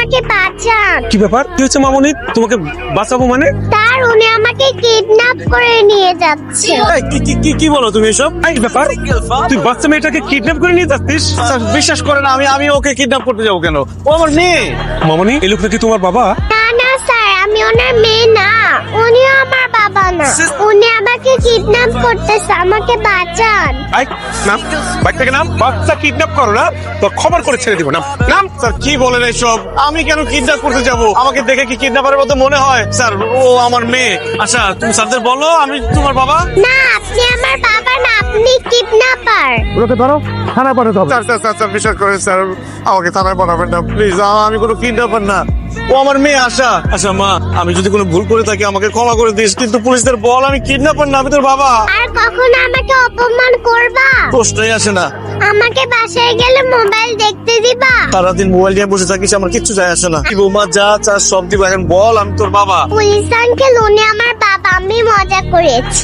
আমাকে বাঁচান। কি ব্যাপার? কি হচ্ছে মামনি? তোমাকে বাঁচাবো মানে? স্যার উনি আমাকে কিডন্যাপ করে নিয়ে যাচ্ছে। এই, কি বলো তুমি এসব? এই ব্যাপার, তুই বাচ্চা মেয়েটাকে কিডন্যাপ করে নিয়ে যাচ্ছিস? স্যার বিশ্বাস করেন, আমি ওকে কিডন্যাপ করতে যাবো কেন? ও আমার মেয়ে। মামনি, এই লোক নাকি তোমার বাবা? না না স্যার, আমি ওনার মেয়ে না, উনিও আমার বাবা না। উনি আমাকে কিডন্যাপ করতেছে, আমাকে বাঁচান। এই, নাম, বাইক থেকে নাম। বাচ্চা কিডন্যাপ করো না, তো খবর করে ছেড়ে দিব। নাম। স্যার কি বলেন এসব? আমি কেন কিডন্যাপ করতে যাব? আমাকে দেখে কি কিডন্যাপারের মতো মনে হয়? স্যার ও আমার মেয়ে। আচ্ছা তুমি স্যারদের বলো আমি তোমার বাবা। না, আপনি আমার বাবা না, আপনি কিডন্যাপার। ওকে ধরো, থানায় পাঠাতে হবে। স্যার বিশ্বাস করেন স্যার, আমাকে থানায় পাঠাবেন না প্লিজ। আমি কোনো কিডন্যাপার না, ও আমার মেয়ে আশা। আচ্ছা মা, আমি যদি কোনো ভুল করে থাকি আমাকে ক্ষমা করে দিস, কিন্তু পুলিশদের বল আমি কিডন্যাপার না, আমি তোর বাবা। আর কখনো আমাকে অপমান করবা? প্রশ্নই আসে না। আমাকে বাসায় গেলে মোবাইল দেখতে দিবা? সারাদিন মোবাইল নিয়ে বসে থাকিস, আমার কিচ্ছু যায় আসে না। কি বৌমা যা চাস সব দিব, এখন বল আমি তোর বাবা। পুলিশ আঙ্কেল উনি আমার বাবা, আমি মজা করেছি।